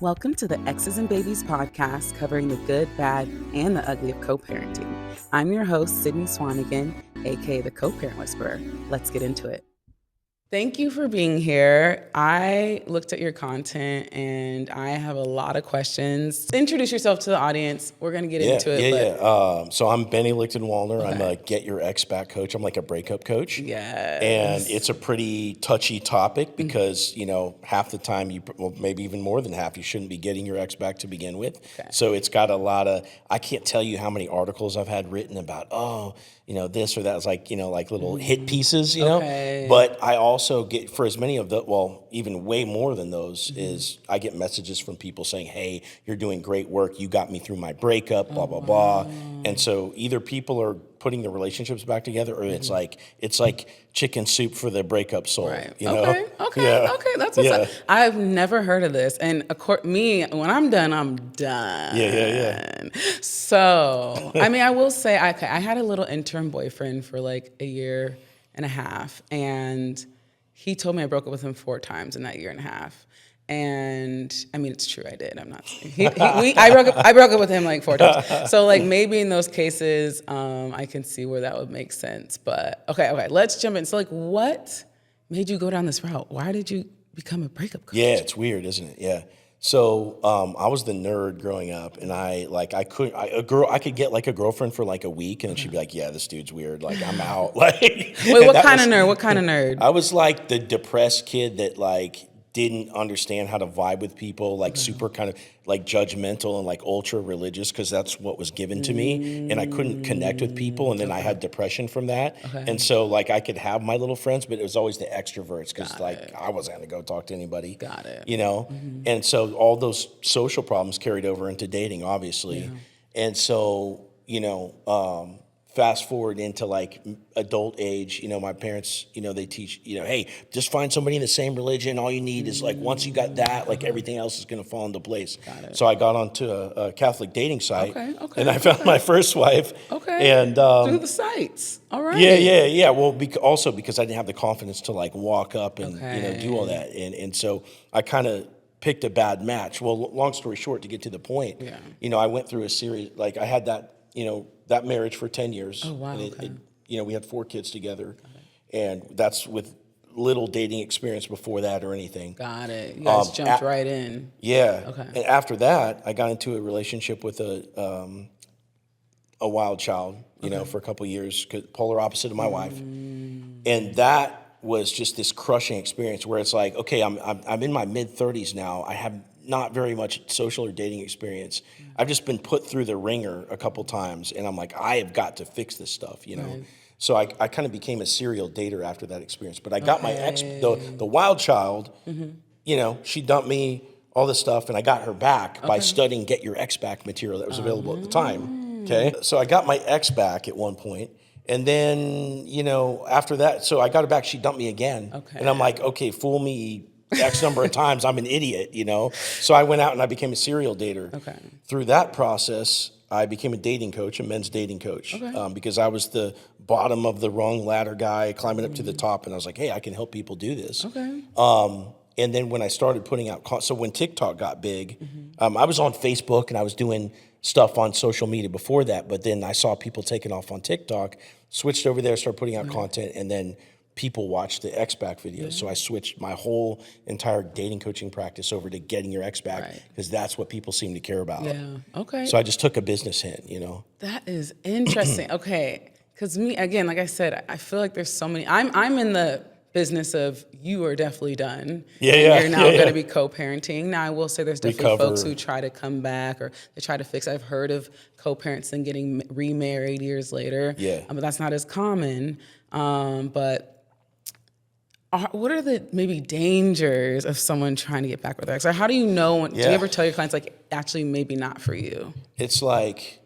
Welcome to the Exes and Babies podcast covering the good, bad, and the ugly of co-parenting. I'm your host, Sydney Swonigan, aka the Co-Parent Whisperer. Let's get into it. Thank you for being here. I looked at your content and I have a lot of questions. Introduce yourself to the audience. We're going to get into it. So I'm Benny Lichtenwalner. Okay. I'm a Get Your Ex Back coach. I'm like a breakup coach. Yes. And it's a pretty touchy topic because, half the time, maybe even more than half, you shouldn't be getting your ex back to begin with. Okay. So it's got a lot of, I can't tell you how many articles I've had written about, this or that. It's like, like little hit pieces, Okay. But I also get, for as many of the, even way more than those, is I get messages from people saying, hey, you're doing great work. You got me through my breakup, blah, blah, blah. And so either people are putting the relationships back together or it's like chicken soup for the breakup soul. Right. Okay. Okay. That's what's up. I've never heard of this. And me, when I'm done, I'm done. Yeah. So, I will say, I had a little interim boyfriend for like a year and a half. And he told me I broke up with him 4 times in that year and a half. And it's true, I did. I'm not. I broke up with him like 4 times. So like maybe in those cases, I can see where that would make sense. But okay, let's jump in. So like, what made you go down this route? Why did you become a breakup coach? Yeah, it's weird, isn't it? Yeah. So I was the nerd growing up, and I could get like a girlfriend for like a week, and then she'd be like, "Yeah, this dude's weird. Like I'm out." Like, wait, what kind of nerd? What kind of nerd? I was like the depressed kid that like didn't understand how to vibe with people, like super kind of like judgmental and like ultra religious because that's what was given to me, and I couldn't connect with people, and then I had depression from that, and so like I could have my little friends, but it was always the extroverts because I wasn't gonna go talk to anybody. Got it. And so all those social problems carried over into dating, obviously, and so fast forward into like adult age, my parents, they teach, hey, just find somebody in the same religion. All you need is like, once you got that, like everything else is going to fall into place. So I got onto a Catholic dating site and I found my first wife. And through the sites. All right. Yeah. Well, also because I didn't have the confidence to like walk up and, do all that. And so I kind of picked a bad match. Well, long story short, to get to the point, I went through a series, like I had that, that marriage for 10 years. Oh, wow. And we had 4 kids together. And that's with little dating experience before that or anything. Got it. You guys jumped right in. Yeah. Okay. And after that, I got into a relationship with a wild child, for a couple of years, polar opposite of my wife. And that was just this crushing experience where it's like, okay, I'm in my mid-30s now. I have not very much social or dating experience. I've just been put through the ringer a couple times, and I'm like, I have got to fix this stuff, Right. So I kind of became a serial dater after that experience. But I got my ex, the wild child, she dumped me, all this stuff, and I got her back by studying Get Your Ex Back material that was available at the time, okay? So I got my ex back at one point, and then, after that, so I got her back, she dumped me again. And I'm like, okay, fool me X number of times, I'm an idiot, So I went out and I became a serial dater. Through that process, I became a dating coach, a men's dating coach, because I was the bottom of the rung ladder guy climbing up to the top, and I was like, hey, I can help people do this. And then when I started putting out, so when TikTok got big, I was on Facebook and I was doing stuff on social media before that, but then I saw people taking off on TikTok, switched over there, started putting out content, and then people watch the X Back videos. So I switched my whole entire dating coaching practice over to getting your ex back because that's what people seem to care about. So I just took a business hint, That is interesting. Because me, again, like I said, I feel like there's so many. I'm in the business of you are definitely done. You're now going to be co-parenting. Now I will say there's definitely folks who try to come back or they try to fix. I've heard of co-parents and getting remarried years later. But that's not as common. But what are the maybe dangers of someone trying to get back with their ex? Or how do you know? Do you ever tell your clients like actually maybe not for you? It's like,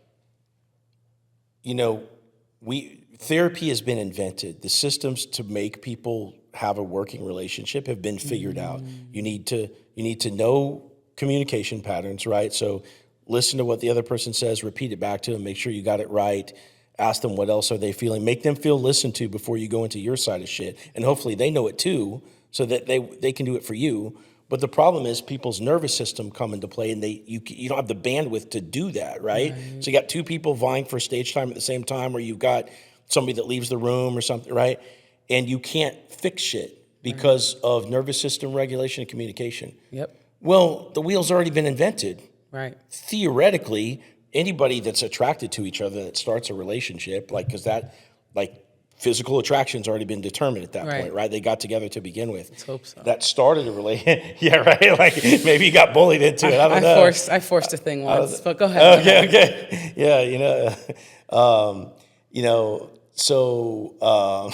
therapy has been invented. The systems to make people have a working relationship have been figured out. You need to know communication patterns, right? So listen to what the other person says, repeat it back to them, make sure you got it right. Ask them what else are they feeling. Make them feel listened to before you go into your side of shit. And hopefully they know it too, so that they can do it for you. But the problem is people's nervous system come into play, and you don't have the bandwidth to do that, right? So you got two people vying for stage time at the same time, or you've got somebody that leaves the room or something, right? And you can't fix shit because of nervous system regulation and communication. Yep. Well, the wheel's already been invented. Right. Theoretically, anybody that's attracted to each other that starts a relationship, physical attraction's already been determined at that point, right? They got together to begin with. Let's hope so. That started a relationship. Yeah, right? Like, maybe you got bullied into it. I don't know. I forced a thing once, but go ahead. Okay. Yeah, so I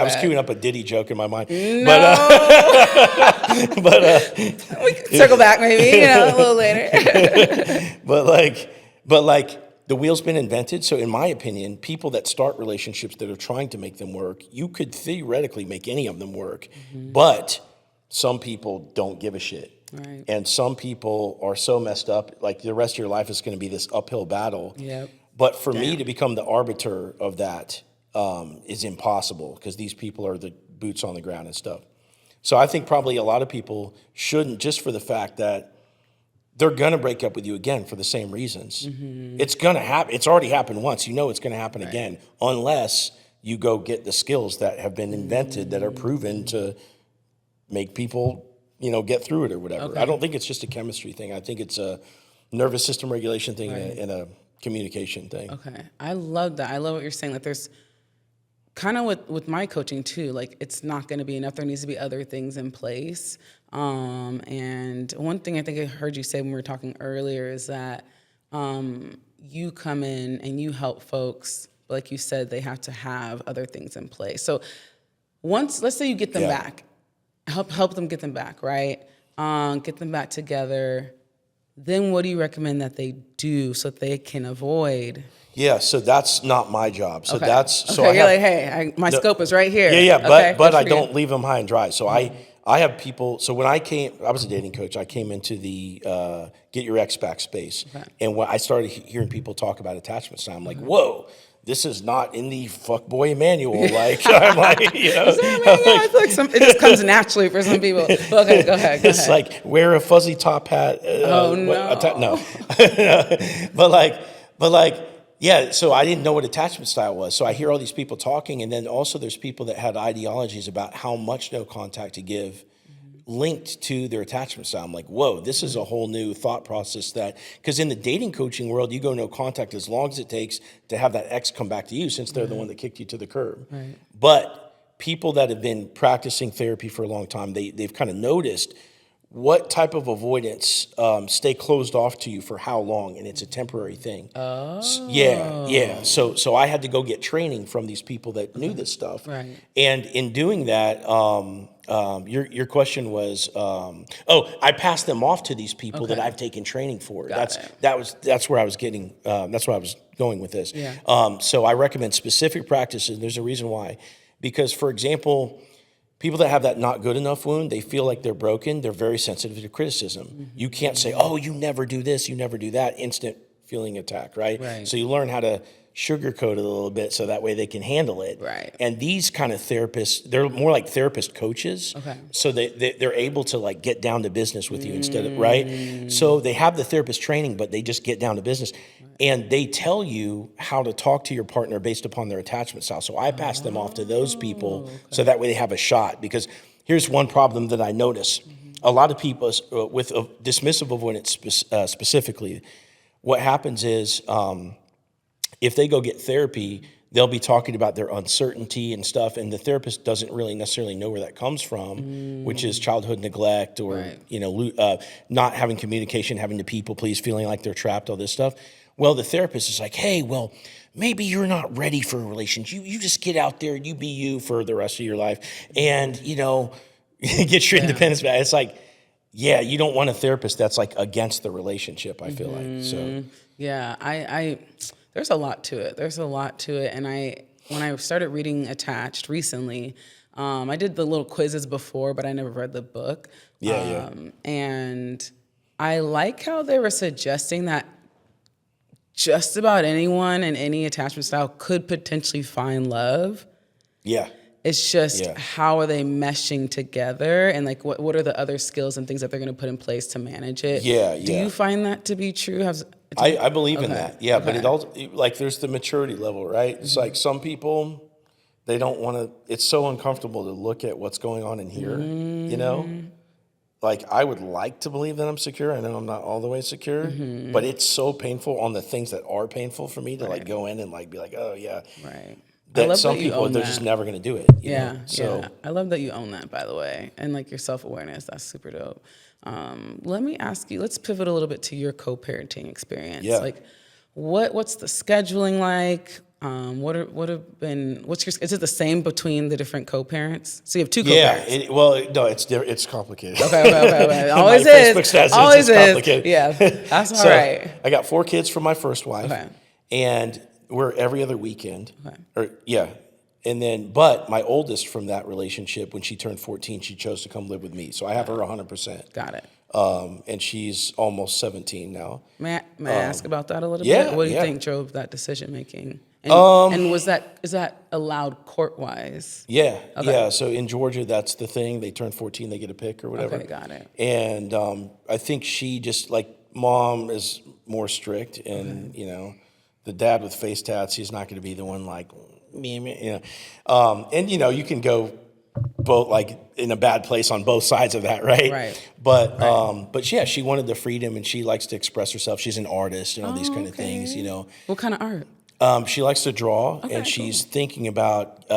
was queuing up a Diddy joke in my mind. No. We can circle back maybe, a little later. but the wheel's been invented. So in my opinion, people that start relationships that are trying to make them work, you could theoretically make any of them work. But some people don't give a shit. Right. And some people are so messed up, like the rest of your life is going to be this uphill battle. Yep. But for me to become the arbiter of that is impossible, because these people are the boots on the ground and stuff. So I think probably a lot of people shouldn't, just for the fact that they're going to break up with you again for the same reasons. It's going to happen. It's already happened once. You know it's going to happen again, unless you go get the skills that have been invented that are proven to make people, get through it or whatever. Okay. I don't think it's just a chemistry thing. I think it's a nervous system regulation thing and a communication thing. Okay. I love that. I love what you're saying, that there's kind of with my coaching too, like it's not going to be enough. There needs to be other things in place. And one thing I think I heard you say when we were talking earlier is that you come in and you help folks, but like you said, they have to have other things in place. So let's say you get them back, help them get them back, right? Get them back together. Then what do you recommend that they do so that they can avoid? Yeah, so that's not my job. So my scope is right here. But I don't leave them high and dry. So I have people. So when I was a dating coach. I came into the get your ex back space, and when I started hearing people talk about attachment style, I'm like, whoa. This is not in the fuckboy manual. Like, I'm like, I feel like it just comes naturally for some people. Okay, go ahead. It's like, wear a fuzzy top hat. No. Yeah, so I didn't know what attachment style was. So I hear all these people talking, and then also there's people that had ideologies about how much no contact to give linked to their attachment style. I'm like, whoa, this is a whole new thought process, because in the dating coaching world, you go no contact as long as it takes to have that ex come back to you, since they're the one that kicked you to the curb. Right. But people that have been practicing therapy for a long time, they've kind of noticed what type of avoidance stay closed off to you for how long, and it's a temporary thing. Oh. Yeah. So I had to go get training from these people that knew this stuff. Right. And in doing that, your question was, I passed them off to these people that I've taken training for. That's where I was getting. That's where I was going with this. Yeah. So I recommend specific practices. There's a reason why, because for example, people that have that not good enough wound, they feel like they're broken. They're very sensitive to criticism. You can't say, oh, you never do this, you never do that. Instant feeling attack, right? So you learn how to sugarcoat it a little bit so that way they can handle it. Right. And these kind of therapists, they're more like therapist coaches. Okay. So they're able to like get down to business with you instead of, right? So they have the therapist training, but they just get down to business. And they tell you how to talk to your partner based upon their attachment style. So I pass them off to those people so that way they have a shot. Because here's one problem that I notice. A lot of people, with dismissive avoidance specifically, what happens is if they go get therapy, they'll be talking about their uncertainty and stuff, and the therapist doesn't really necessarily know where that comes from, which is childhood neglect or not having communication, having to people please, feeling like they're trapped, all this stuff. Well, the therapist is like, hey, well, maybe you're not ready for a relationship. You just get out there, you be you for the rest of your life, and, get your independence back. It's like, yeah, you don't want a therapist that's like against the relationship, I feel like. So yeah, I there's a lot to it. And when I started reading Attached recently, I did the little quizzes before, but I never read the book. And I like how they were suggesting that just about anyone in any attachment style could potentially find love. Yeah. It's just how are they meshing together, and like what are the other skills and things that they're going to put in place to manage it? Do you find that to be true? I believe in that. Yeah, but it also, like, there's the maturity level, right? It's like some people, they don't want to. It's so uncomfortable to look at what's going on in here. You know, like, I would like to believe that I'm secure. I know I'm not all the way secure, but it's so painful on the things that are painful for me to like go in and like be like, oh yeah, Right. That some people, they're just never going to do it. You know? So I love that you own that, by the way, and like your self-awareness. That's super dope. Let me ask you. Let's pivot a little bit to your co-parenting experience. Yeah. Like, what's the scheduling like? What's your? Is it the same between the different co-parents? So you have two co-parents. Yeah. Well, no, it's complicated. Okay. Always My is. Facebook says Always it's is. complicated. Yeah, that's all right. I got 4 kids from my first wife, and we're every other weekend. And then, but my oldest from that relationship, when she turned 14, she chose to come live with me. So I have her 100%. Got it. And she's almost 17 now. May I ask about that a little bit? What do you think drove that decision making? And, is that allowed court wise? Yeah. So in Georgia, that's the thing. They turn 14, they get a pick or whatever. Okay, got it. And I think she just, like, mom is more strict, and you know, the dad with face tats, he's not going to be the one like me, you know. And you know, you can go both like in a bad place on both sides of that, right? Right. But yeah, she wanted the freedom, and she likes to express herself. She's an artist and all these kind of things, you know. What kind of art? She likes to draw, and she's thinking about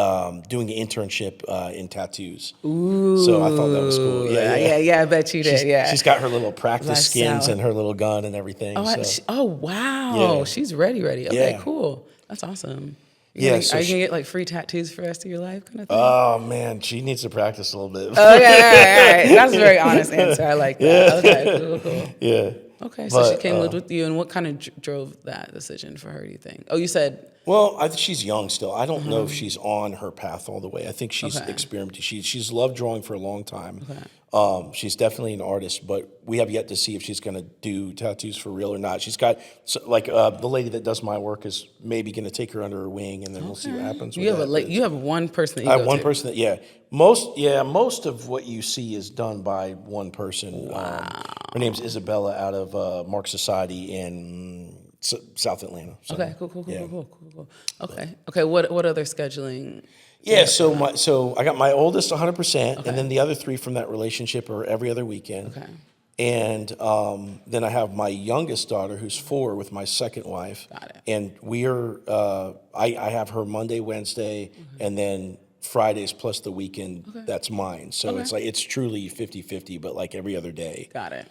doing an internship in tattoos. Ooh. So I thought that was cool. Yeah, I bet you did. She's got her little practice skins and her little gun and everything. Oh, wow. She's ready. Okay, cool. That's awesome. Are you going to get like free tattoos for the rest of your life kind of thing? Oh, man, she needs to practice a little bit. Okay, all right. That's a very honest answer. I like that. Okay, cool. Yeah. Okay, so she came lived with you, and what kind of drove that decision for her, do you think? Oh, you said... Well, I think she's young still. I don't know if she's on her path all the way. I think she's experimenting. She's loved drawing for a long time. She's definitely an artist, but we have yet to see if she's going to do tattoos for real or not. She's got, the lady that does my work is maybe going to take her under her wing, and then we'll see what happens. You have one person that you I have one person that, most of what you see is done by one person. Wow. Her name's Isabella out of Mark Society in South Atlanta. So, okay, cool. Okay. What other scheduling? Yeah, so I got my oldest 100%, and then the other 3 from that relationship are every other weekend. Okay. And then I have my youngest daughter, who's 4, with my second wife. Got it. And we are, I have her Monday, Wednesday, and then Fridays plus the weekend. That's mine. So it's truly 50-50, but like every other day. Got it.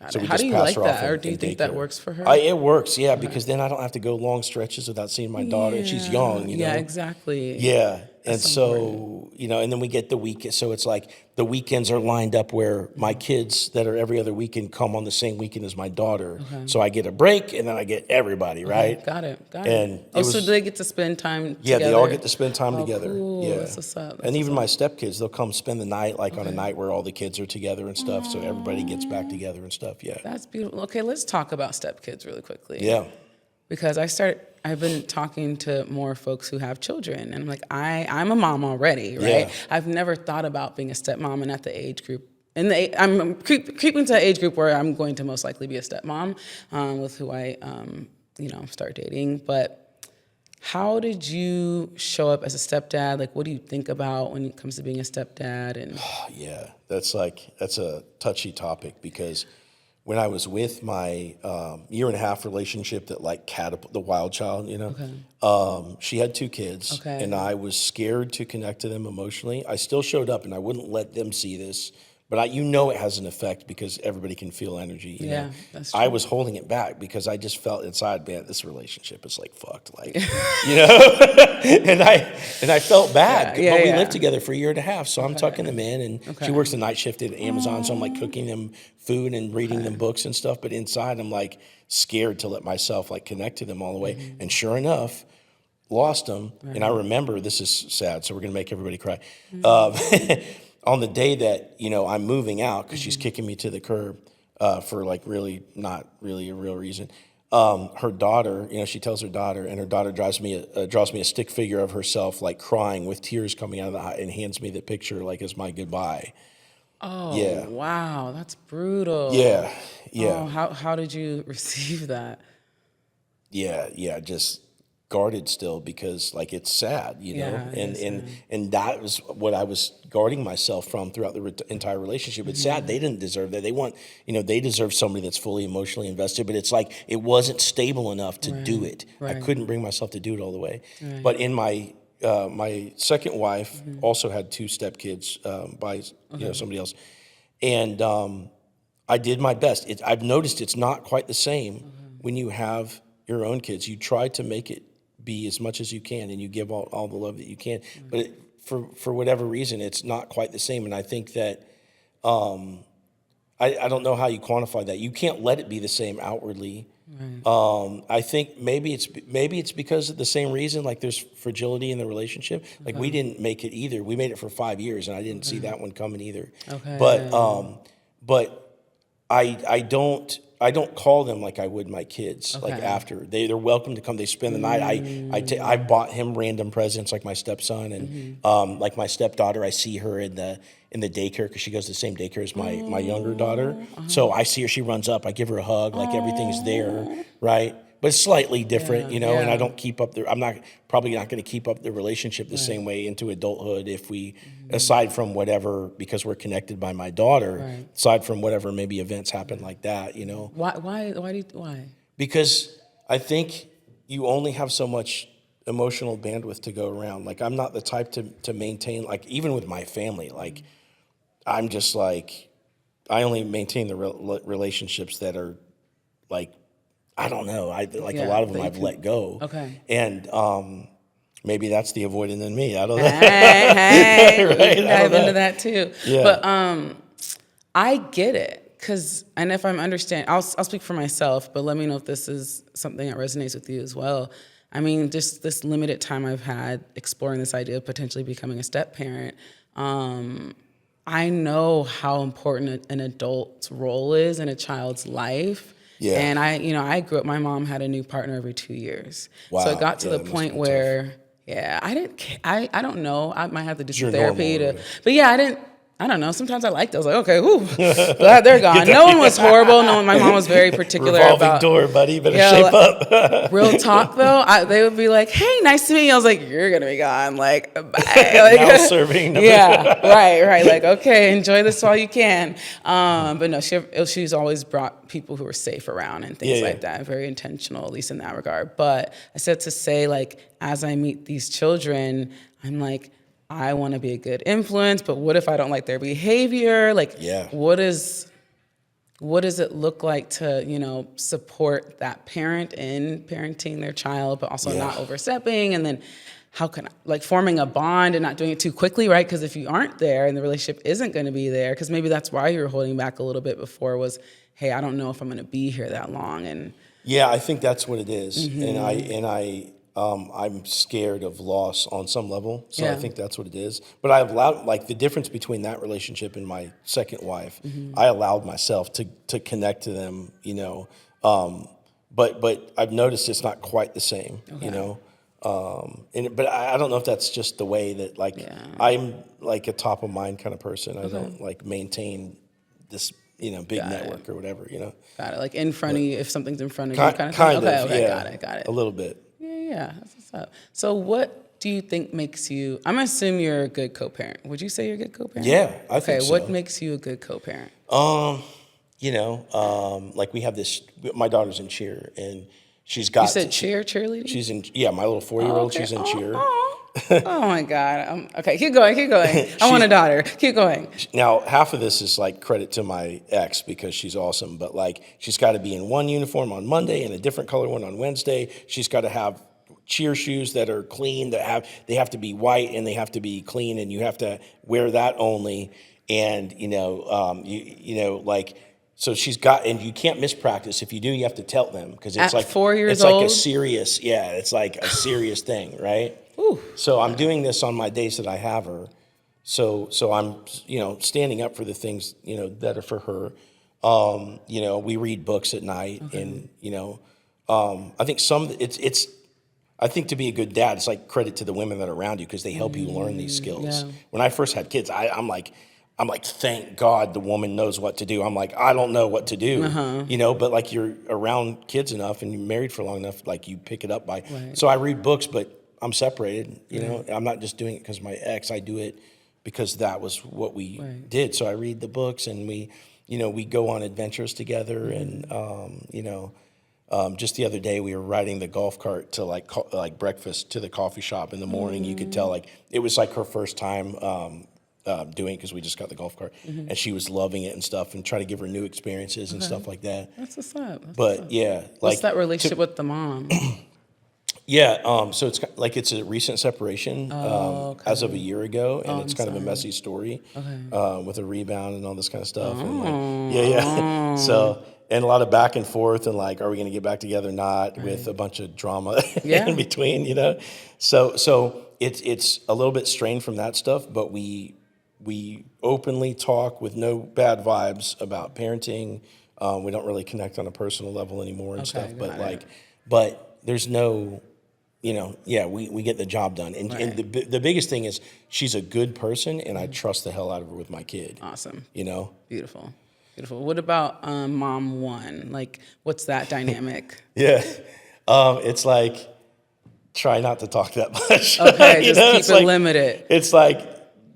So how do you like that, or do you think that works for her? It works, because then I don't have to go long stretches without seeing my daughter, and she's young, you know. Yeah, exactly. Yeah, and so, you know, and then we get the weekend, so it's like the weekends are lined up where my kids that are every other weekend come on the same weekend as my daughter. So I get a break, and then I get everybody, right? Got it. And so do they get to spend time together? Yeah, they all get to spend time together. Cool. Yeah. That's what's up. And even my stepkids, they'll come spend the night, like on a night where all the kids are together and stuff, so everybody gets back together and stuff, That's beautiful. Okay, let's talk about stepkids really quickly. Yeah. Because I've been talking to more folks who have children, and I'm like, I'm a mom already, right? Yeah. I've never thought about being a stepmom, and at the age group, I'm creeping to the age group where I'm going to most likely be a stepmom with who I, start dating. But how did you show up as a stepdad? Like, what do you think about when it comes to being a stepdad? And yeah, that's a touchy topic, because when I was with my 1.5-year relationship that like the wild child, you know, she had 2 kids, and I was scared to connect to them emotionally. I still showed up, and I wouldn't let them see this, but it has an effect because everybody can feel energy. You know? That's true. I was holding it back because I just felt inside, man, this relationship is like fucked, like, you know, and I felt bad, but we lived together for 1.5 years, so I'm tucking them in, and she works the night shift at Amazon, so I'm like cooking them food and reading them books and stuff, but inside I'm like scared to let myself like connect to them all the way, and sure enough, lost them, and I remember, this is sad, so we're gonna make everybody cry. On the day that, you know, I'm moving out, because she's kicking me to the curb for like really not really a real reason, her daughter, she tells her daughter, and her daughter draws me a stick figure of herself, like crying with tears coming out of the eye, and hands me the picture, like, as my goodbye. Oh, Yeah. wow, that's brutal. Yeah. Oh, how did you receive that? Yeah, just guarded still, because like it's sad, Yeah, it is sad. and that was what I was guarding myself from throughout the entire relationship. It's sad. They didn't deserve that. They want, they deserve somebody that's fully emotionally invested, but it's like it wasn't stable enough to do it. I couldn't bring myself to do it all the way. But in my my second wife also had 2 stepkids by somebody else, and I did my best. I've noticed it's not quite the same when you have your own kids. You try to make it be as much as you can, and you give all the love that you can. But for whatever reason, it's not quite the same. And I think that I don't know how you quantify that. You can't let it be the same outwardly. I think maybe it's because of the same reason. Like there's fragility in the relationship. Like we didn't make it either. We made it for 5 years, and I didn't see that one coming either. Okay. But I don't call them like I would my kids. Like after they're welcome to come. They spend the night. I bought him random presents, like my stepson, and like my stepdaughter. I see her in the daycare because she goes to the same daycare as my younger daughter. So I see her. She runs up. I give her a hug. Like everything's there, right? But it's slightly different, And I don't keep up I'm probably not going to keep up the relationship the same way into adulthood if we, aside from whatever, because we're connected by my daughter, aside from whatever maybe events happen like that, Why? Because I think you only have so much emotional bandwidth to go around. Like I'm not the type to maintain, like even with my family, like I'm just like, I only maintain the relationships that are like, I don't know. A lot of them I've let go. Okay. And maybe that's the avoidant in me. I don't know. Hey, Right? we can dive into that too. Yeah. But I get it, and if I'm understanding, I'll speak for myself, but let me know if this is something that resonates with you as well. I mean, just this limited time I've had exploring this idea of potentially becoming a step parent, I know how important an adult's role is in a child's life. Yeah. And I grew up, my mom had a new partner every 2 years. Wow. So it got to the point where, I don't know. I might have to do some therapy but yeah, I don't know. Sometimes I liked it. I was like, okay, whew, glad they're gone. No one was horrible. My mom was very particular Revolving door, buddy. Better shape up. Real talk, though, they would be like, hey, nice to meet you. I was like, you're going to be gone. Like, bye. Like, now serving. Yeah, right. Like, okay, enjoy this while you can. But no, she's always brought people who are safe around and things like that. Very intentional, at least in that regard. But I said to say, like, as I meet these children, I'm like, I want to be a good influence, but what if I don't like their behavior? Like, what does it look like to, support that parent in parenting their child, but also not overstepping? And then how can, forming a bond and not doing it too quickly, right? Because if you aren't there and the relationship isn't going to be there, because maybe that's why you were holding back a little bit before was, hey, I don't know if I'm going to be here that long. And yeah, I think that's what it is. And I'm scared of loss on some level, so I think that's what it is. But I've allowed, the difference between that relationship and my second wife, I allowed myself to connect to them, but I've noticed it's not quite the same, but I don't know if that's just the way that, I'm a top of mind kind of person. I don't maintain this, big network or whatever, Got it. Like in front of you, if something's in front of you, kind of thing? Okay, yeah. got it. A little bit. Yeah, that's what's up. So what do you think makes you, I'm going to assume you're a good co-parent. Would you say you're a good co-parent? Yeah, I think so. What makes you a good co-parent? We have this, my daughter's in cheer, and she's got... You said cheerleading? She's in, my little 4-year-old, she's in cheer. Oh my God. Okay, keep going. I want a daughter. Keep going. Now, half of this is credit to my ex because she's awesome, but she's got to be in one uniform on Monday and a different color one on Wednesday. She's got to have cheer shoes that are clean, they have to be white and they have to be clean, and you have to wear that only. And so she's got, and you can't miss practice. If you do, you have to tell them because it's At 4 years old. It's a serious, it's like a serious thing, right? Ooh. So I'm doing this on my days that I have her. So I'm, standing up for the things, that are for her. We read books at night, and, I think I think to be a good dad, it's like credit to the women that are around you because they help you learn these skills. Yeah. When I first had kids, I'm like, thank God the woman knows what to do. I'm like, I don't know what to do, but like you're around kids enough and you're married for long enough, like you pick it up by. Right. So I read books, but I'm separated, I'm not just doing it because my ex, I do it because that was what we did. So I read the books and we go on adventures together and, just the other day, we were riding the golf cart to like breakfast to the coffee shop in the morning. You could tell like it was like her first time doing it because we just got the golf cart, and she was loving it and stuff, and try to give her new experiences and stuff like that. That's what's up. What's that relationship with the mom? So it's like it's a recent separation as of a year ago, and it's kind of a messy story with a rebound and all this kind of stuff. And So. And a lot of back and forth, and like, are we going to get back together or not? With a bunch of drama in between, So it's a little bit strained from that stuff, but we openly talk with no bad vibes about parenting. We don't really connect on a personal level anymore and stuff, but there's no, we get the job done. And the biggest thing is she's a good person, and I trust the hell out of her with my kid. Awesome. Beautiful. What about mom one? Like, what's that dynamic? It's like, try not to talk that much. Okay, just keep it limited. It's like,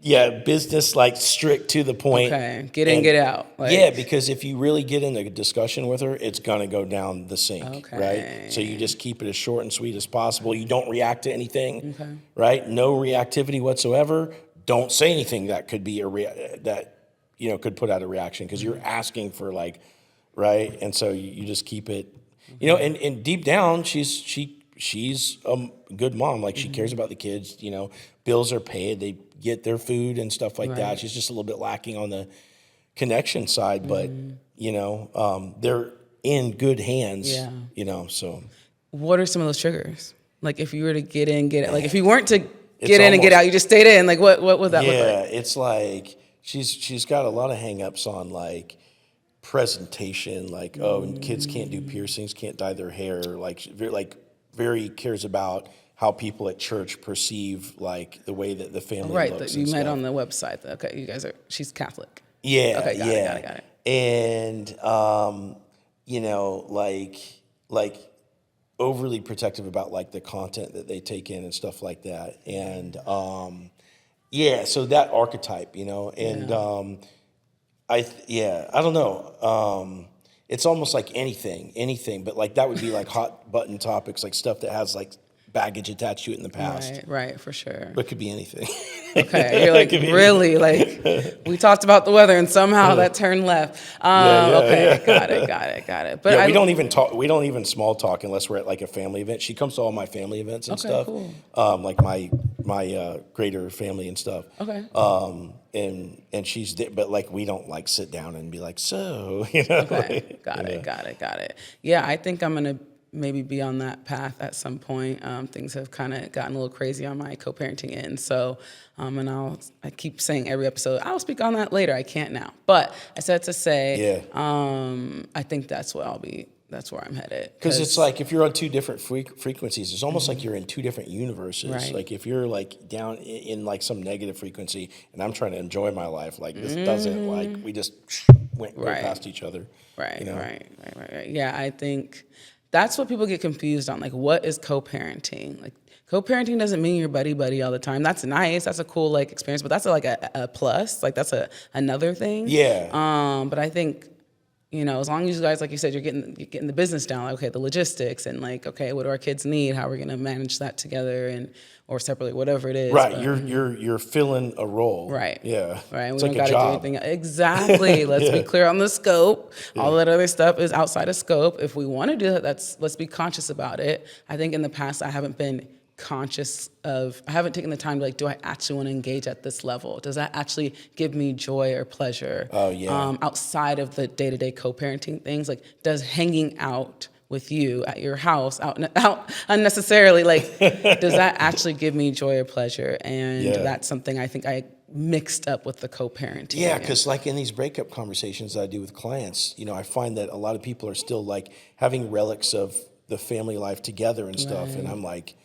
business, like strict to the point. Okay, get in, get out. Because if you really get in a discussion with her, it's going to go down the sink, right? So you just keep it as short and sweet as possible. You don't react to anything, right? No reactivity whatsoever. Don't say anything that could be could put out a reaction because you're asking for right? And so you just keep it, and deep down, she's a good mom. Like she cares about the kids, bills are paid, they get their food and stuff like that. She's just a little bit lacking on the connection side, but, they're in good hands, so. What are some of those triggers? Like if you were to get in, get out, like if you weren't to get in and get out, you just stayed in, like what would that look like? Yeah, it's like, she's got a lot of hang-ups on like presentation, like kids can't do piercings, can't dye their hair, very cares about how people at church perceive like the way that the family looks. That you met on the website. Okay, she's Catholic. Yeah. Okay, got it. And like overly protective about like the content that they take in and stuff like that. And so that archetype, and I don't know. It's almost like anything, but like that would be like hot button topics, like stuff that has like baggage attached to it in the past. Right, for sure. But it could be anything. Okay, you're like, really? Like, we talked about the weather and somehow that turned left. Okay, got it. But we don't even small talk unless we're at like a family event. She comes to all my family events and stuff. Cool. Like my greater family and stuff. Okay. And she's, but like we don't like sit down and be like, so, Okay, got it. Yeah, I think I'm gonna maybe be on that path at some point. Things have kind of gotten a little crazy on my co-parenting end. So, and I keep saying every episode, I'll speak on that later. I can't now. But I said to say, I think that's where I'm headed. Because it's like, if you're on two different frequencies, it's almost like you're in two different universes. Right. Like if you're like down in like some negative frequency and I'm trying to enjoy my life, like this doesn't, like we just went past each other. Right. Yeah, I think that's what people get confused on. Like, what is co-parenting? Like, co-parenting doesn't mean you're buddy all the time. That's nice. That's a cool like experience, but that's like a plus. Like that's another thing. Yeah. But I think, as long as you guys, like you said, you're getting the business down. Like, okay, the logistics and like, okay, what do our kids need? How are we going to manage that together or separately, whatever it is. Right. But, you're filling a role. Right. Yeah. Right. It's We like don't a got to job. do anything. Exactly. Let's be clear on the scope. All that other stuff is outside of scope. If we want to do that, let's be conscious about it. I think in the past I haven't been conscious of, I haven't taken the time to like, do I actually want to engage at this level? Does that actually give me joy or pleasure? Oh, yeah. Outside of the day-to-day co-parenting things, like does hanging out with you at your house out unnecessarily, like does that actually give me joy or pleasure? And that's something I think I mixed up with the co-parenting. Yeah, because like in these breakup conversations that I do with clients, I find that a lot of people are still like having relics of the family life together and stuff. And I'm like,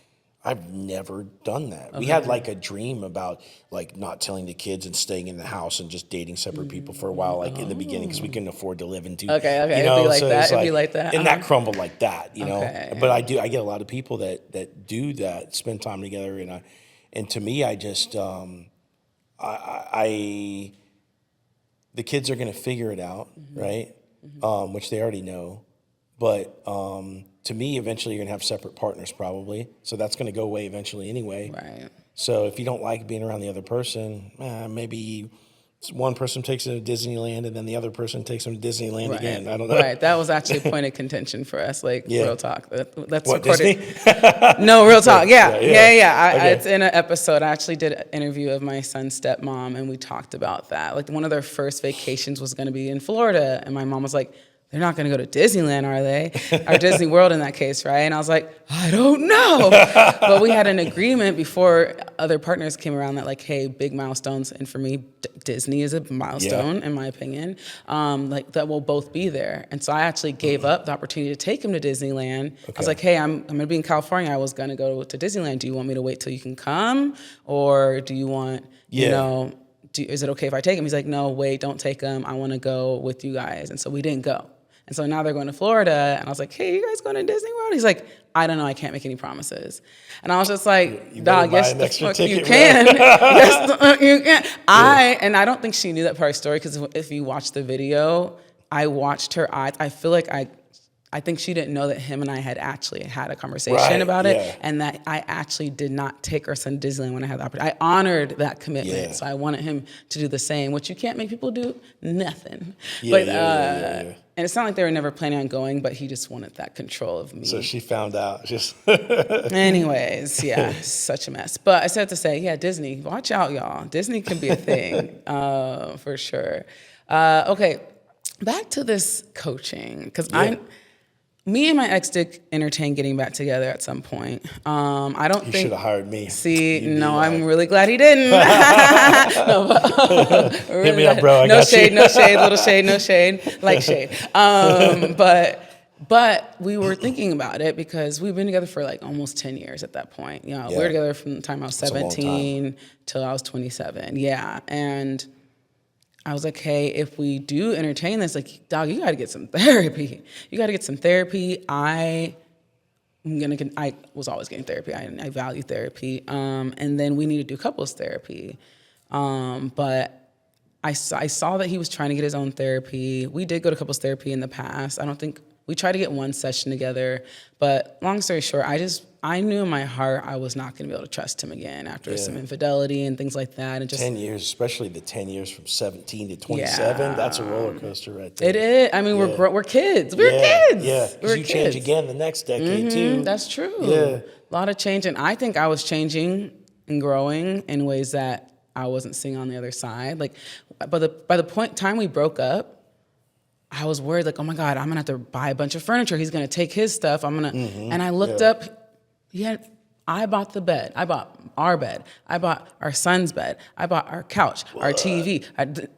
I've never done that. We had like a dream about like not telling the kids and staying in the house and just dating separate people for a while, like in the beginning, because we couldn't afford to live in two. Okay. You know, It'd be like so that. it's It'd be like that. And that crumbled like that, you know. Okay. But I get a lot of people that do that, spend time together, and to me, I just the kids are going to figure it out, right? Which they already know. But to me, eventually you're going to have separate partners probably. So that's going to go away eventually anyway. Right. So if you don't like being around the other person, maybe one person takes them to Disneyland and then the other person takes them to Disneyland again. I don't know. Right. That was actually a point of contention for us, like real talk. That's what, recorded. Disney? No, real talk. Yeah. Okay. It's in an episode. I actually did an interview of my son's stepmom, and we talked about that. Like one of their first vacations was going to be in Florida, and my mom was like, they're not going to go to Disneyland, are they? Or Disney World in that case, right? And I was like, I don't know. But we had an agreement before other partners came around that like, hey, big milestones. And for me, Disney is a milestone, in my opinion, like that we'll both be there. And so I actually gave up the opportunity to take him to Disneyland. I was like, hey, I'm going to be in California. I was going to go to Disneyland. Do you want me to wait till you can come? Or do you want, you know, is it okay if I take him? He's like, no, wait, don't take him. I want to go with you guys. And so we didn't go. And so now they're going to Florida, and I was like, hey, you guys going to Disney World? He's like, I don't know, I can't make any promises. And I was just like, dog, yes, the fuck you can. Yes, the fuck you can. And I don't think she knew that part of the story, because if you watch the video, I watched her eyes. I feel like I think she didn't know that him and I had actually had a conversation about it, and that I actually did not take our son to Disneyland when I had the opportunity. I honored that commitment, so I wanted him to do the same, which you can't make people do nothing. And it's not like they were never planning on going, but he just wanted that control of me. So she found out. Anyways, such a mess. But I said to say, Disney, watch out, y'all. Disney can be a thing, for sure. Okay, back to this coaching, because me and my ex did entertain getting back together at some point. I don't think... You should have hired me. I'm really glad he didn't. Really hit me up, bro. No shade, little shade, no shade, like shade. But we were thinking about it because we've been together for like almost 10 years at that point. You know, we were together from the time I was 17 till I was 27. Yeah, and I was like, hey, if we do entertain this, like, dog, you got to get some therapy. I was always getting therapy. I value therapy. And then we need to do couples therapy. But I saw that he was trying to get his own therapy. We did go to couples therapy in the past. We tried to get one session together, but long story short, I knew in my heart I was not going to be able to trust him again after some infidelity and things like that. And just 10 years, especially the 10 years from 17 to 27, that's a roller coaster right there. It is. I mean, we're kids. We're kids. Yeah, because you change again the next decade too. That's true. Yeah. A lot of change, and I think I was changing and growing in ways that I wasn't seeing on the other side. Like, by the time we broke up, I was worried, like, oh my God, I'm gonna have to buy a bunch of furniture. He's gonna take his stuff. And I looked up, I bought the bed. I bought our bed. I bought our son's bed. I bought our couch, our TV.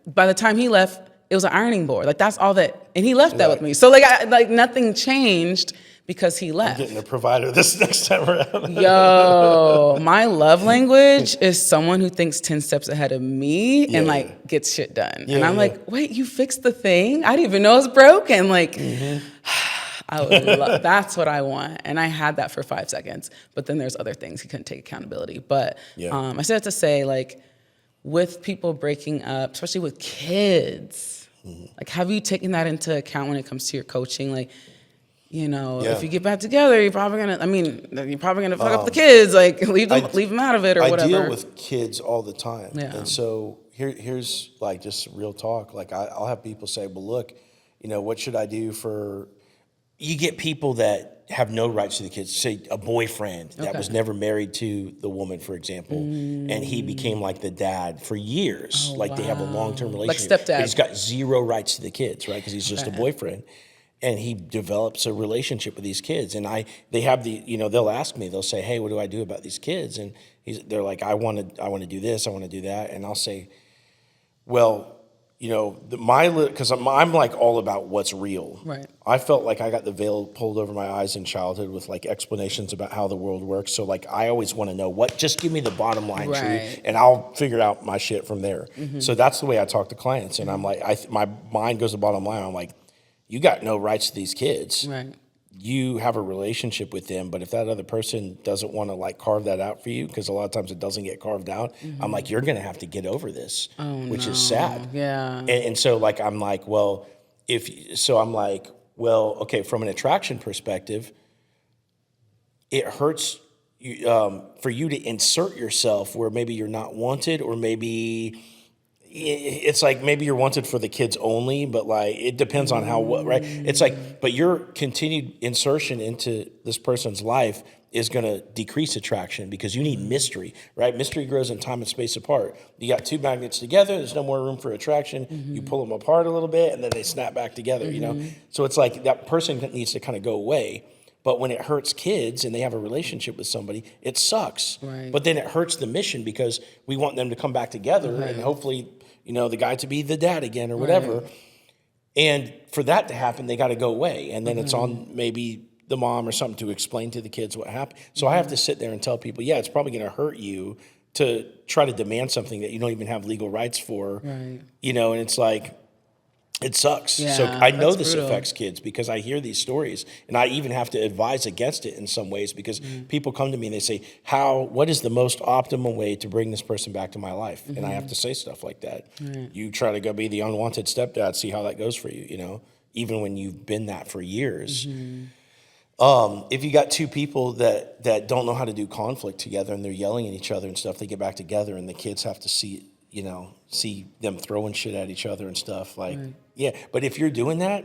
By the time he left, it was an ironing board. Like, that's all that, and he left that with me. So like nothing changed because he left. I'm getting a provider this next time around. Yo, my love language is someone who thinks 10 steps ahead of me and like gets shit done. And I'm like, wait, you fixed the thing? I didn't even know it was broken. Like, that's what I want. And I had that for 5 seconds. But then there's other things. He couldn't take accountability. But I said to say, like, with people breaking up, especially with kids, like, have you taken that into account when it comes to your coaching? Like, you know, if you get back together, you're probably gonna fuck up the kids. Like, leave them out of it or whatever. I deal with kids all the time, and so here's like just real talk. Like, I'll have people say, "Well, look, you know, what should I do for?" You get people that have no rights to the kids. Say a boyfriend that was never married to the woman, for example, and he became like the dad for years. They have a long-term relationship. Like stepdad. But he's got zero rights to the kids, right? Because he's just a boyfriend. And he develops a relationship with these kids, and they have they'll ask me, they'll say, "Hey, what do I do about these kids?" And they're like, "I want to do this, I want to do that," and I'll say, "Well, because I'm like all about what's real. Right. I felt like I got the veil pulled over my eyes in childhood with like explanations about how the world works. So like I always want to know just give me the bottom line truth, and I'll figure out my shit from there. So that's the way I talk to clients, and I'm like, my mind goes to the bottom line. I'm like, you got no rights to these kids. Right. You have a relationship with them, but if that other person doesn't want to like carve that out for you, because a lot of times it doesn't get carved out, I'm like, you're going to have to get over this, which is sad. Yeah. And so like, I'm like, well, okay, from an attraction perspective, it hurts for you to insert yourself where maybe you're not wanted, or maybe it's like maybe you're wanted for the kids only, but like it depends on right? It's like, but your continued insertion into this person's life is going to decrease attraction because you need mystery, right? Mystery grows in time and space apart. You got two magnets together, there's no more room for attraction. You pull them apart a little bit and then they snap back together, So it's like that person needs to kind of go away. But when it hurts kids and they have a relationship with somebody, it sucks. Right. But then it hurts the mission because we want them to come back together and hopefully, the guy to be the dad again or whatever. Right. And for that to happen, they got to go away. And then it's on maybe the mom or something to explain to the kids what happened. So I have to sit there and tell people, it's probably going to hurt you to try to demand something that you don't even have legal rights for. Right. And it's like, it sucks. Yeah, so I know this brutal. affects kids because I hear these stories, and I even have to advise against it in some ways because people come to me and they say, what is the most optimal way to bring this person back to my life? And I have to say stuff like that. Right. You try to go be the unwanted stepdad, see how that goes for you, even when you've been that for years. If you got two people that don't know how to do conflict together and they're yelling at each other and stuff, they get back together and the kids have to see them throwing shit at each other and stuff. Like, but if you're doing that,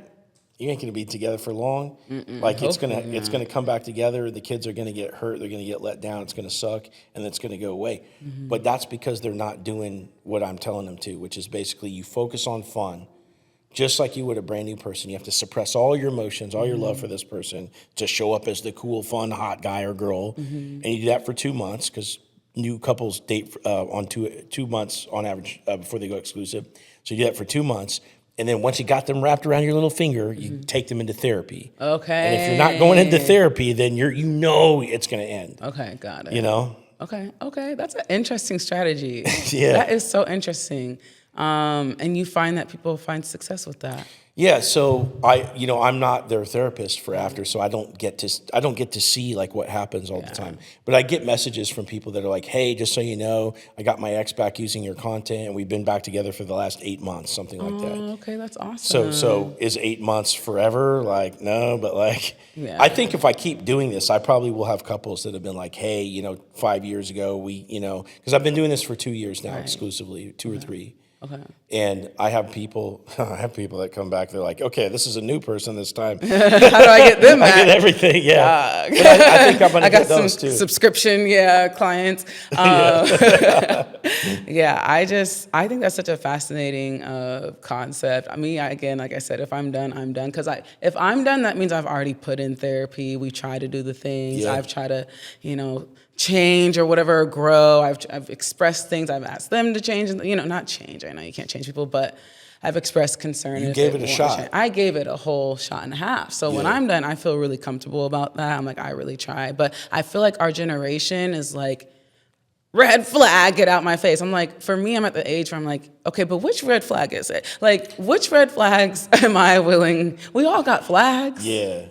you ain't gonna be together for long. Like it's gonna come back together. The kids are gonna get hurt. They're gonna get let down. It's gonna suck, and it's gonna go away. But that's because they're not doing what I'm telling them to, which is basically you focus on fun, just like you would a brand new person. You have to suppress all your emotions, all your love for this person to show up as the cool, fun, hot guy or girl, and you do that for 2 months because new couples date on 2 months on average before they go exclusive. So you do that for 2 months. And then once you got them wrapped around your little finger, you take them into therapy. Okay. And if you're not going into therapy, then it's going to end. Okay, got it. Okay. That's an interesting strategy. Yeah. That is so interesting. And you find that people find success with that. Yeah, so I'm not their therapist for after, so I don't get to see like what happens all the time. But I get messages from people that are like, "Hey, just so you know, I got my ex back using your content, and we've been back together for the last 8 months, something like that." Okay, that's awesome. So is 8 months forever? Like, no, but like, I think if I keep doing this, I probably will have couples that have been like, "Hey, 5 years ago, we, because I've been doing this for 2 years now exclusively, 2 or 3." Okay. And I have people that come back. They're like, okay, this is a new person this time. How do I get them back? I get everything, yeah. But I think I'm going to get those too. Subscription, clients. I think that's such a fascinating concept. I mean, again, like I said, if I'm done, I'm done. Because if I'm done, that means I've already put in therapy. We try to do the things. Yeah. I've tried to, change or whatever, grow. I've expressed things. I've asked them to change, not change. I know you can't change people, but I've expressed concern. You gave it a shot. I gave it a whole shot and a half. So when I'm done, I feel really comfortable about that. I'm like, I really tried. But I feel like our generation is like, red flag, get out my face. I'm like, for me, I'm at the age where I'm like, okay, but which red flag is it? Like, which red flags am I willing? We all got flags. Yeah.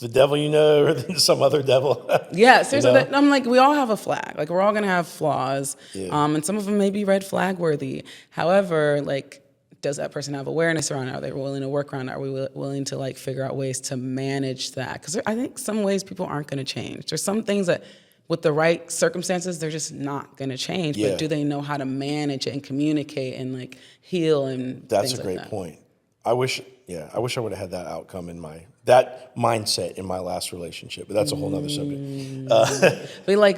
The devil or some other devil. Yeah, seriously. I'm like, we all have a flag. Like, we're all going to have flaws. Yeah. And some of them may be red flag worthy. However, like, does that person have awareness around it? Are they willing to work around it? Are we willing to, like, figure out ways to manage that? Because I think some ways people aren't going to change. There's some things that, with the right circumstances, they're just not going to change. Yeah. But do they know how to manage it and communicate and, like, heal and That's a great point. I wish I would have had that outcome that mindset in my last relationship, but that's a whole nother subject. But like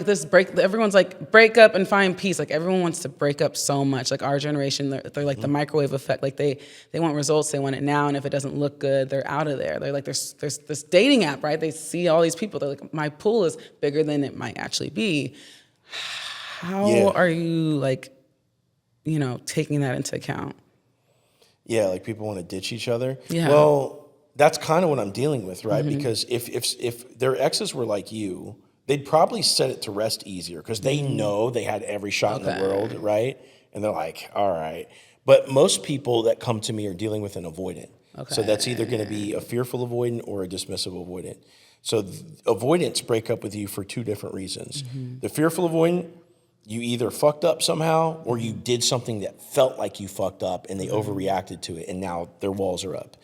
everyone's like break up and find peace. Like everyone wants to break up so much. Like our generation, they're like the microwave effect. Like they want results, they want it now, and if it doesn't look good, they're out of there. They're like there's this dating app, right? They see all these people. They're like, my pool is bigger than it might actually be. How are you like, taking that into account? Yeah, like people want to ditch each other. Yeah. Well, that's kind of what I'm dealing with, right? Because if their exes were like you, they'd probably set it to rest easier because they know they had every shot in the world, right? And they're like, all right. But most people that come to me are dealing with an avoidant. So that's either going to be a fearful avoidant or a dismissive avoidant. So avoidants break up with you for two different reasons. The fearful avoidant, you either fucked up somehow or you did something that felt like you fucked up and they overreacted to it and now their walls are up.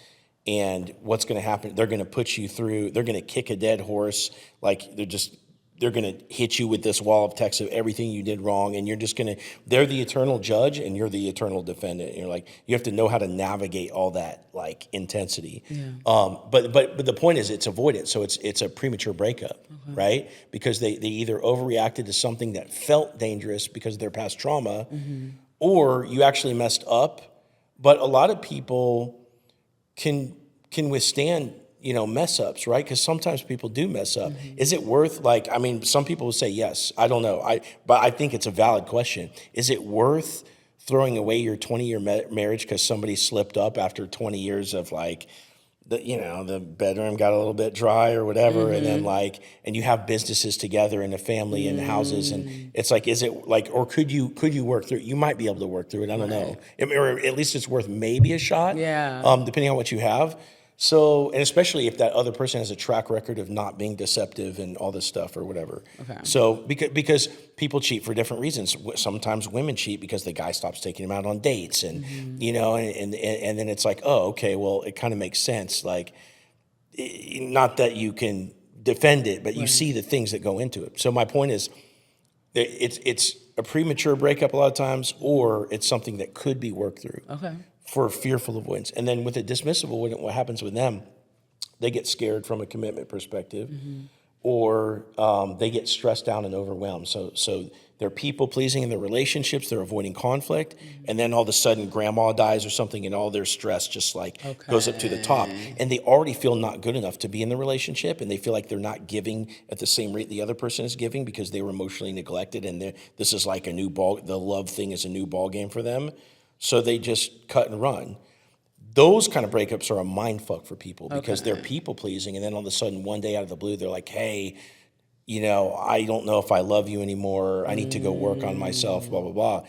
And what's going to happen, they're going to put you through, they're going to kick a dead horse, like they're going to hit you with this wall of text of everything you did wrong, and you're just going to, they're the eternal judge and you're the eternal defendant. And you're like, you have to know how to navigate all that like intensity. But the point is it's avoidance. So it's a premature breakup, right? Because they either overreacted to something that felt dangerous because of their past trauma, or you actually messed up. But a lot of people can withstand mess ups, right? Because sometimes people do mess up. Is it worth, like, I mean, some people will say yes. I don't know. But I think it's a valid question. Is it worth throwing away your 20-year marriage because somebody slipped up after 20 years of like, the bedroom got a little bit dry or whatever, and then and you have businesses together and a family and houses, and it's like, is it like, or could you work through it? You might be able to work through it. I don't know. Or at least it's worth maybe a shot. Depending on what you have. So, and especially if that other person has a track record of not being deceptive and all this stuff or whatever. So, because people cheat for different reasons. Sometimes women cheat because the guy stops taking them out on dates, and and then it's like, oh, okay, well, it kind of makes sense. Like, not that you can defend it, but you see the things that go into it. So, my point is, it's a premature breakup a lot of times, or it's something that could be worked through. For fearful avoidance. And then with a dismissive avoidant, what happens with them, they get scared from a commitment perspective, or they get stressed out and overwhelmed. So they're people pleasing in their relationships, they're avoiding conflict, and then all of a sudden grandma dies or something and all their stress just goes up to the top. And they already feel not good enough to be in the relationship, and they feel like they're not giving at the same rate the other person is giving because they were emotionally neglected, and this is like the love thing is a new ball game for them. So they just cut and run. Those kind of breakups are a mind fuck for people because they're people pleasing, and then all of a sudden one day out of the blue they're like, hey, I don't know if I love you anymore. I need to go work on myself, blah, blah, blah.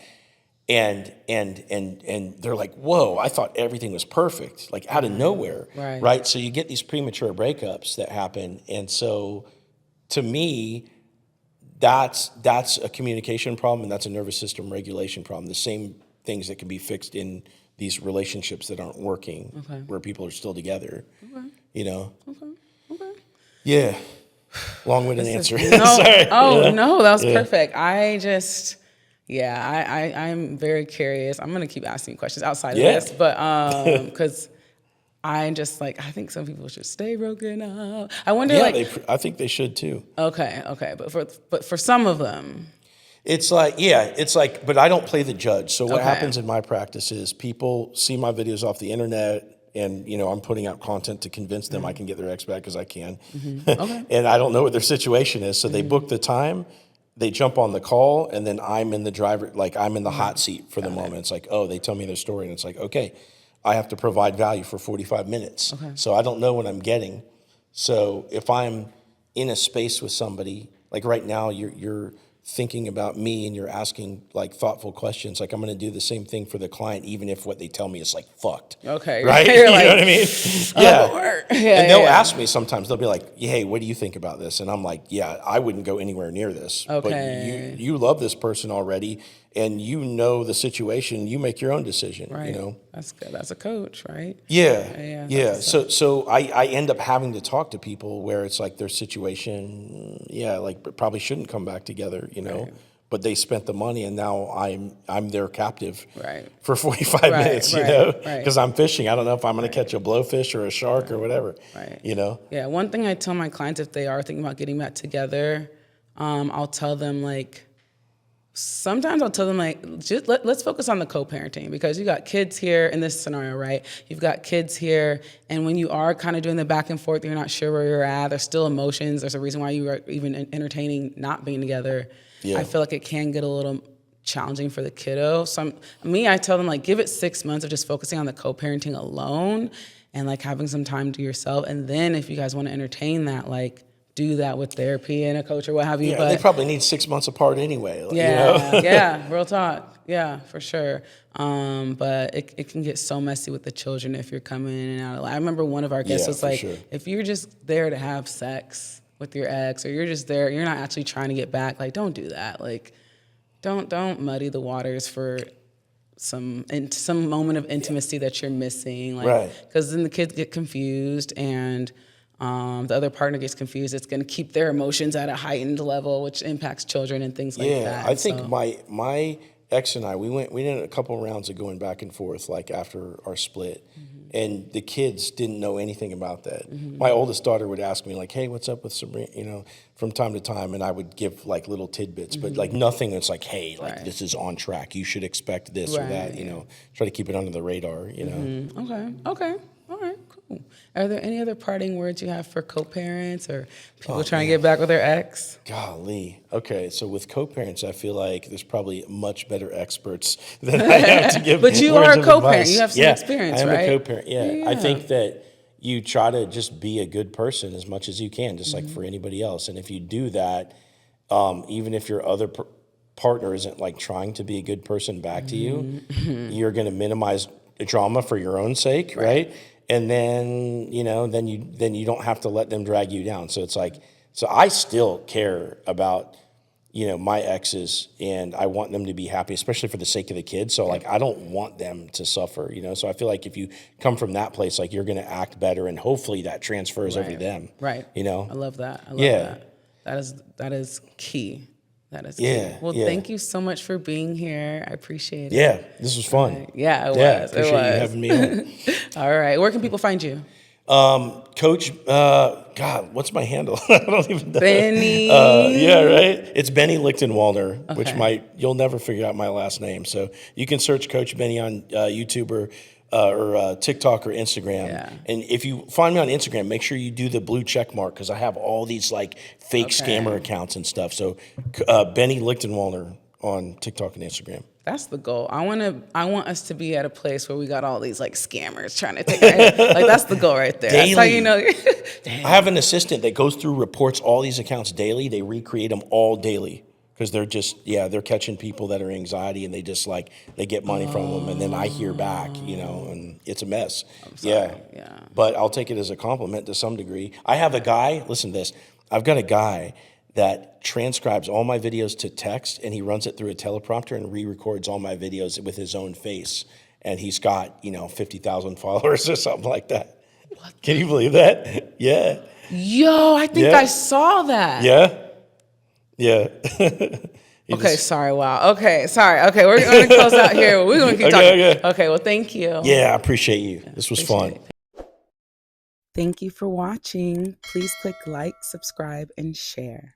And they're like, whoa, I thought everything was perfect, like out of nowhere. Right? So you get these premature breakups that happen. And so to me, that's a communication problem, and that's a nervous system regulation problem. The same things that can be fixed in these relationships that aren't working, where people are still together. Yeah. Long-winded answer. Sorry. No, that was perfect. I'm very curious. I'm going to keep asking questions outside of this, but because I think some people should stay broken up. I wonder, I think they should too. Okay, but for some of them, it's like, but I don't play the judge. So what happens in my practice is people see my videos off the internet, and I'm putting out content to convince them I can get their ex back because I can. And I don't know what their situation is, so they book the time, they jump on the call, and then I'm in the I'm in the hot seat for the moment. It's like, oh, they tell me their story, and it's like, okay, I have to provide value for 45 minutes. So I don't know what I'm getting. So if I'm in a space with somebody, like right now, you're thinking about me and you're asking thoughtful questions, I'm going to do the same thing for the client, even if what they tell me is fucked. Right? You know what I mean? And they'll ask me sometimes, they'll be like, hey, what do you think about this? And I'm like, I wouldn't go anywhere near this. But you love this person already, and the situation, you make your own decision. That's good. That's a coach, right? So I end up having to talk to people where it's like their situation, probably shouldn't come back together, but they spent the money, and now I'm their captive for 45 minutes, because I'm fishing. I don't know if I'm going to catch a blowfish or a shark or whatever, Yeah, one thing I tell my clients, if they are thinking about getting back together, I'll tell them sometimes I'll tell them just let's focus on the co-parenting, because you got kids here in this scenario, right? You've got kids here, and when you are kind of doing the back and forth, you're not sure where you're at. There's still emotions. There's a reason why you are even entertaining not being together. I feel like it can get a little challenging for the kiddo. So I tell them, like, give it 6 months of just focusing on the co-parenting alone and like having some time to yourself. And then if you guys want to entertain that, like, do that with therapy and a coach or what have you. Yeah, but they probably need 6 months apart anyway. Yeah, You know? yeah, real talk. Yeah, for sure. But it can get so messy with the children if you're coming in and out. I remember one of our guests was like, if you're just there to have sex with your ex, or you're just there, you're not actually trying to get back, like, don't do that. Like, don't muddy the waters for some moment of intimacy that you're missing. Like, because then the kids get confused and the other partner gets confused. It's going to keep their emotions at a heightened level, which impacts children and things like that. Yeah, I think my ex and I, we did a couple of rounds of going back and forth, like after our split, and the kids didn't know anything about that. My oldest daughter would ask me like, "Hey, what's up with Sabrina?" You know, from time to time, and I would give like little tidbits, but like nothing that's like, "Hey, like this is on track. You should expect this or that." You know, try to keep it under the radar. You know. Okay. All right. Cool. Are there any other parting words you have for co-parents or people trying to get back with their ex? Golly. Okay, so with co-parents, I feel like there's probably much better experts than I have to give. But you are a co-parent. You have some experience, right? I am right? a co-parent. Yeah. I think that you try to just be a good person as much as you can, just like for anybody else. And if you do that, even if your other partner isn't like trying to be a good person back to you, you're going to minimize the drama for your own sake, right? And then, you know, then you don't have to let them drag you down. So it's like, so I still care about, you know, my exes, and I want them to be happy, especially for the sake of the kids. So like, I don't want them to suffer, you know? So I feel like if you come from that place, like you're going to act better, and hopefully that transfers over to them. Right. You know? I love that. I love that. That is key. That is key. Well, thank you so much for being here. I appreciate it. Yeah, this was fun. Right. Yeah, it was. Appreciate you having me on. All right. Where can people find you? Coach, God, what's my handle? I don't even know. Benny. Yeah, right. It's Benny Lichtenwalner, which you'll never figure out my last name. So you can search Coach Benny on YouTube or TikTok or Instagram. Yeah. And if you find me on Instagram, make sure you do the blue check mark, because I have all these like fake scammer accounts and stuff. So Benny Lichtenwalner on TikTok and Instagram. That's the goal. I want us to be at a place where we got all these like scammers trying to take our head. Like, that's the goal right there. Daily. That's how you know. I have an assistant that goes through, reports all these accounts daily. They recreate them all daily, because they're just, they're catching people that are anxiety, and they just like, they get money from them, and then I hear back, you know, and it's a mess. I'm sorry. Yeah. But I'll take it as a compliment to some degree. I have a guy, listen to this, I've got a guy that transcribes all my videos to text, and he runs it through a teleprompter and re-records all my videos with his own face. And he's got, 50,000 followers or something like that. What? Can you believe that? Yeah. Yo, I think I saw that. Yeah. Yeah. Okay, sorry, wow. Okay, sorry. Okay, we're going to close out here. We're going to keep talking. Okay, well, thank you. Yeah, I appreciate you. This was fun. Thank you for watching. Please click like, subscribe, and share.